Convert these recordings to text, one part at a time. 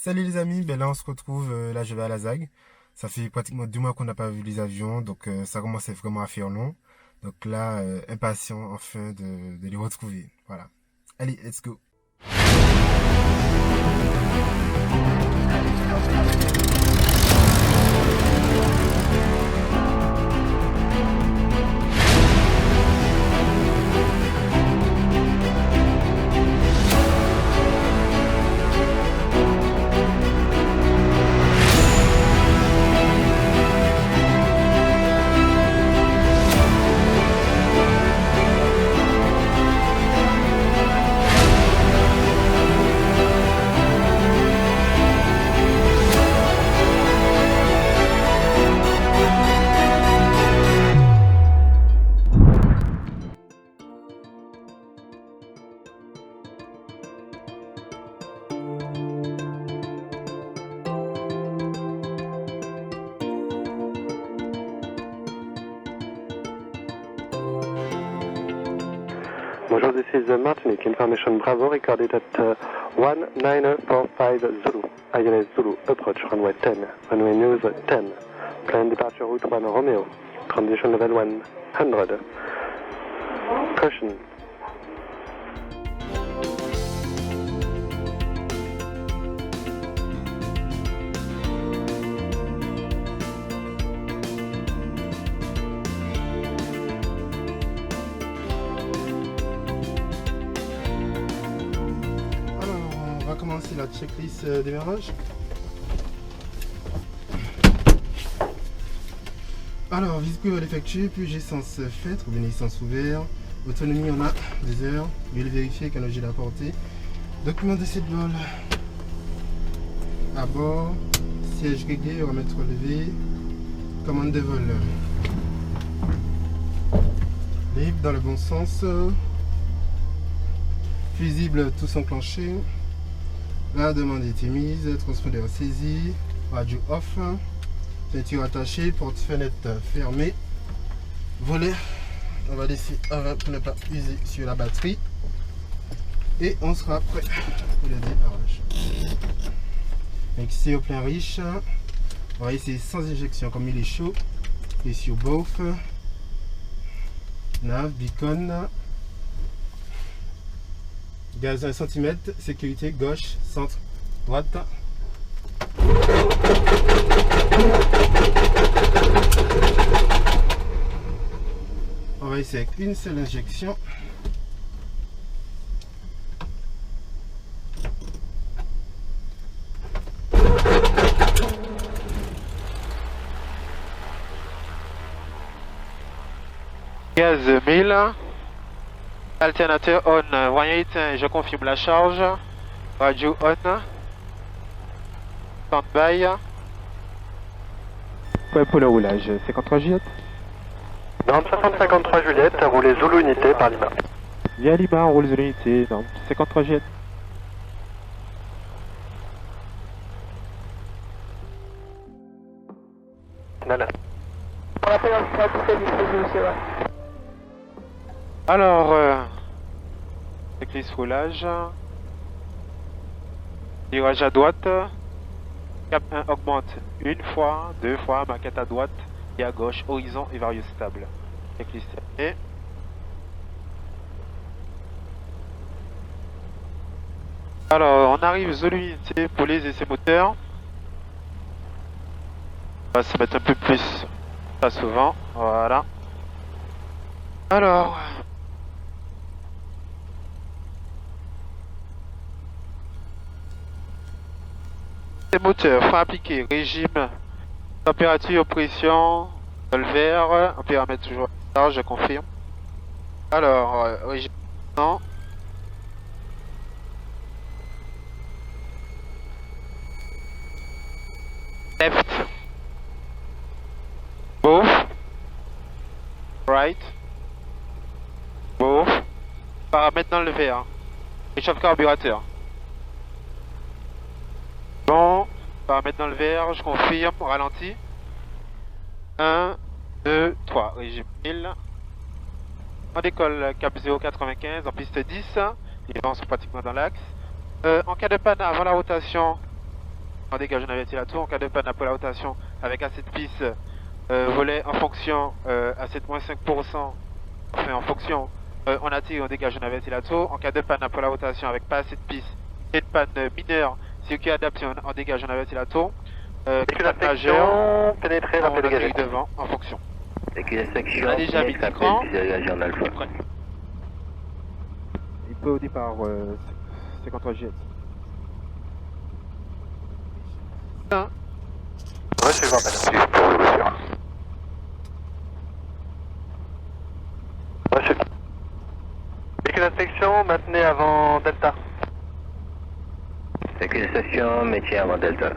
Salut les amis, ben là on se retrouve, là je vais à la ZAG. Ça fait pratiquement 2 mois qu'on n'a pas vu les avions, donc ça commençait vraiment à faire long. Donc là, impatient enfin de les retrouver. Voilà. Allez, let's go. Bonjour, this is Martinique. Information Bravo recorded at 1945 Zulu. INS Zulu, approach runway 10. Runway news 10. Plan departure route 1 Romeo. Condition level 100. Caution. Alors, on va commencer la checklist démarrage. Alors, visite privée effectuée, puis essence faite, robinet essence ouvert. Autonomie, on a 2 heures. Huile vérifiée, canal à portée. Document de cette vol. À bord. Siège réglé, remettre relevé. Commande de vol. Libre dans le bon sens. Fusible tous enclenchés. La demande est émise. Transpondeur saisi. Radio off. Ceinture attachée. Porte-fenêtre fermée. Volet. On va laisser avant pour ne pas user sur la batterie. Et on sera prêt pour le démarrage. Mixé au plein riche. On va essayer sans injection comme il est chaud. Et sur both. Nav, beacon. Gaz 1 cm. Sécurité gauche, centre, droite. On va essayer avec une seule injection. Gaz 1000. Alternateur on. Voyant éteint, je confirme la charge. Radio on. Stand-by. Ouais, pour le roulage, 53 Juliette. Norme 6053 Juliette, roulez Zulu unité par Lima. Via Lima, on roule de l'unité. 53 Juliette. Nala. Alors, checklist roulage. Virage à droite. Cap 1 augmente une fois, 2 fois, maquette à droite et à gauche, horizon et varieux stable. Checklist terminée. Alors, on arrive Zulu unité pour les essais moteurs. On va se mettre un peu plus, pas souvent, voilà. Alors, les moteurs, frein appliqué, régime, température, pression, vol vert, on paramètre toujours large, je confirme. Alors, régime, non. Left, both, right, both, paramètres dans le vert, réchauffe carburateur. Bon, paramètres dans le vert, je confirme, ralenti. 1, 2, 3, régime 1000. On décolle cap 095 en piste 10, les vents sont pratiquement dans l'axe. En cas de panne avant la rotation, on dégage un ventilateur. En cas de panne après la rotation avec assez de piste, volet en fonction à 7-5%, enfin en fonction, on attire, on dégage un ventilateur. En cas de panne après la rotation avec pas assez de piste et de panne mineure, circuit adapté, on dégage un ventilateur. Panne majeure, pénétrer, on rappel dégagé. atterrit devant en fonction. Section, On a déjà mis l'écran. dégagé en alpha. Prêt. Il peut au départ 53 jet. Recevant, madame. Suivre pour l'évolution. Reçu. Véhicule d'inspection, maintenez avant Delta. Véhicule station, métier avant Delta.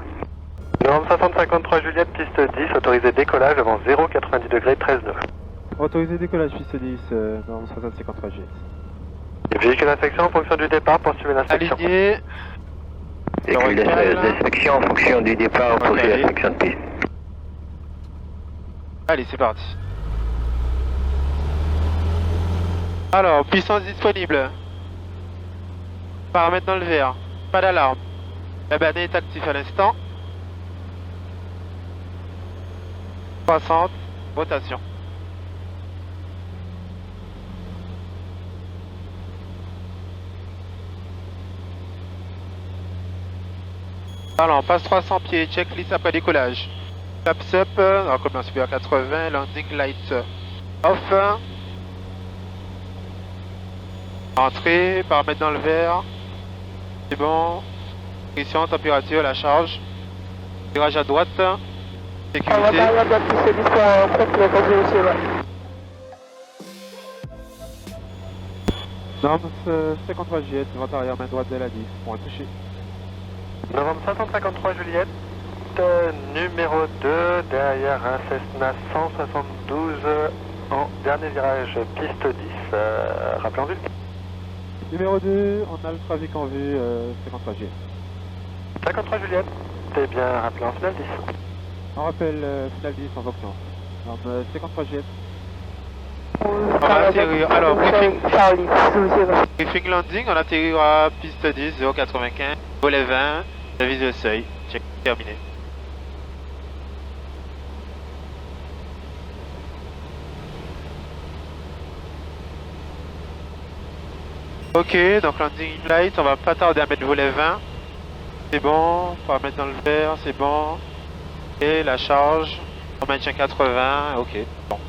Norme 6053 Juliette, piste 10, autorisé décollage avant 0, 90 degrés, 13 nœuds. Autorisé décollage piste 10, norme 6053 jet. Et véhicule d'inspection en fonction du départ, poursuivez l'inspection. Aligné. Véhicule d'inspection en fonction du départ pour Ok. la section de piste. Allez, c'est parti. Alors, puissance disponible. Paramètres dans le vert. Pas d'alarme. La banane est active à l'instant. 60. Rotation. Alors, on passe 300 pieds. Checklist après décollage. Flaps up, combien supérieur 80, landing light off. Entrée, paramètres dans le vert. C'est bon. Pression, température, la charge. Virage à droite. Sécurité. Norme 53 jet, vent arrière main droite de la 10. Point touché. Novembre 553 Juliette, numéro 2, derrière un Cessna 172 en dernier virage, piste 10. Rappelez en vue. Numéro 2, on a le trafic en vue, 53 jet. 53 Juliette, c'est bien rappelé en finale 10. On rappelle final 10 en fonction. Norme 53 jet. On va atterrir, alors briefing landing, on atterrira piste 10, 095, volet 20, service de seuil, check terminé. Ok, donc landing light, on va pas tarder à mettre volet 20. C'est bon, on va mettre dans le vert, c'est bon. Et la charge, on maintient 80, ok, bon.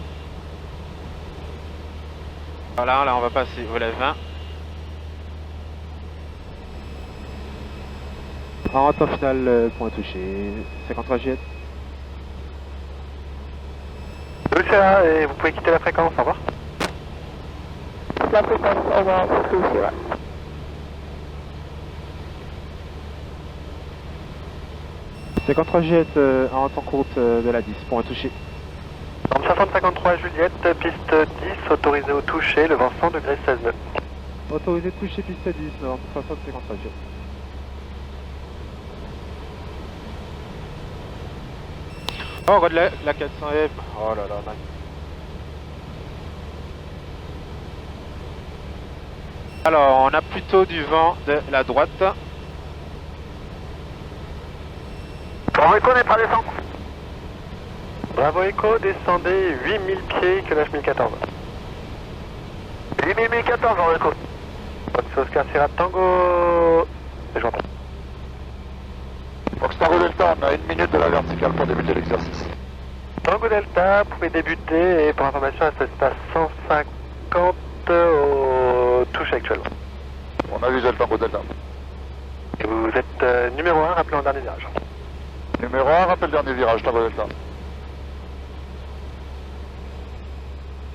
Voilà, là on va passer volet 20. En temps final, point touché, 53 jet. Lucia, et vous pouvez quitter la fréquence, au revoir. La fréquence, au revoir, Lucia. C'est 53 jet en temps courte de la 10, point touché. Norme 6053 Juliette, piste 10, autorisé au toucher, le vent 100 degrés 16 nœuds. Autorisé de toucher piste 10, norme 53 jet. Oh, regarde la 400M. Oh là là, man. Alors, on a plutôt du vent de la droite. Bravo Echo, n'est pas descend. Bravo Echo, descendez 8000 pieds, que lâche 1014. 8014, Bravo Echo. Fox Oscar Sierra Tango. Et je m'entends. Fox Tango Delta, on a 1 minute de la verticale pour débuter l'exercice. Tango Delta, vous pouvez débuter et pour information, ça se passe 150 au touche actuellement. On a vu Tango Delta. Et vous êtes numéro 1, rappelez en dernier virage. Numéro 1, rappel dernier virage, Tango Delta.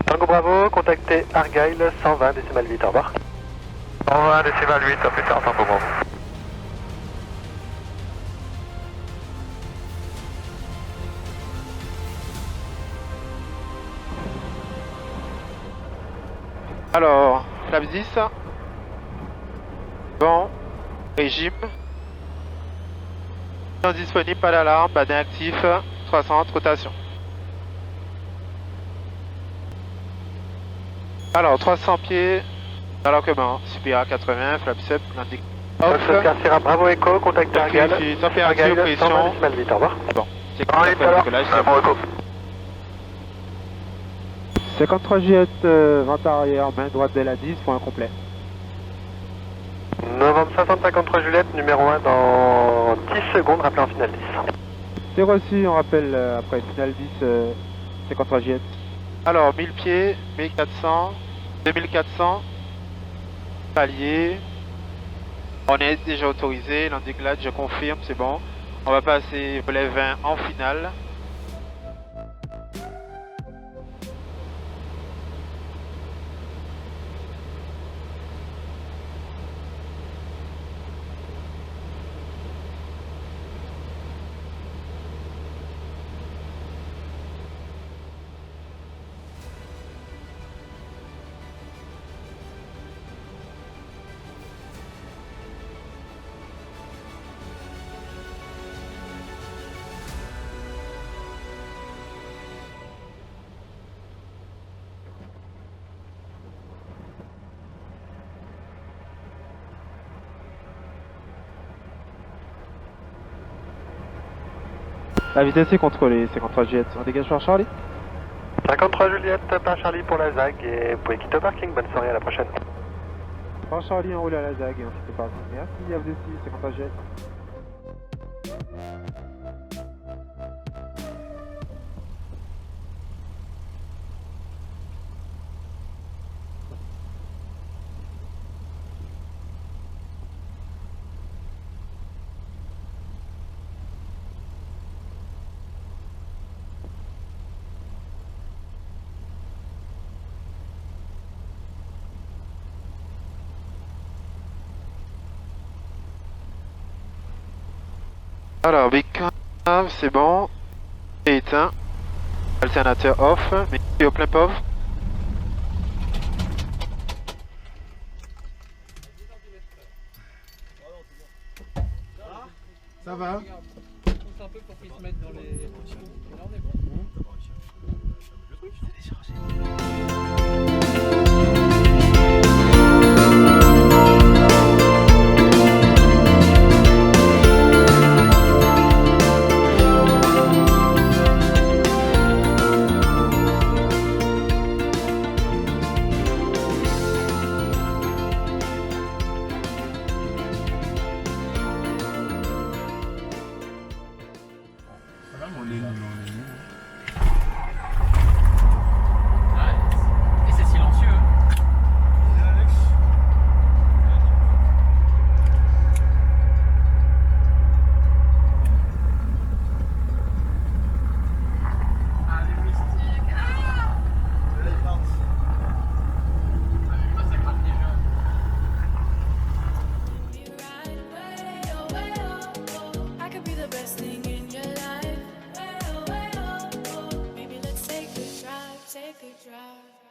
Tango Bravo, contactez Argyle 120 décimal 8, au revoir. 120 décimal 8, ça fait faire Tango Bravo. Alors, flaps 10. Bon, régime. Non disponible, pas d'alarme, badin actif, 60, rotation. Alors, 300 pieds, alors que bon, supérieur à 80, flaps up, landing Off. Oscar Sierra Bravo Echo, contact Argal. Température, pression. 120 décimales vite, au revoir. C'est comme ça pour le décollage, c'est bon. 53 Juliette, vent arrière, main droite de la 10, point complet. Novembre 6053 Juliette, numéro 1 dans 10 secondes, rappelez en finale 10. C'est reçu, on rappelle après finale 10, 53 Juliette. Alors, 1000 pieds, 1400, 2400, palier. On est déjà autorisé, landing glide, je confirme, c'est bon. On va passer volet 20 en finale. La vitesse est contrôlée, 53 Juliette. On dégage par Charlie. 53 Juliette, par Charlie pour la ZAG et vous pouvez quitter au parking. Bonne soirée, à la prochaine. Par Charlie, on roule à la ZAG et on quitte le parking. Merci, à vous aussi, 53 Juliette. Alors, beacon, c'est bon. Et éteint. Alternateur off, mais au plein pauvre. Ça va? Pousse un peu pour qu'ils se mettent dans les positions. Là, on est bon. Et c'est silencieux. I could be the best thing in your life. Baby, let's take a drive, take a drive.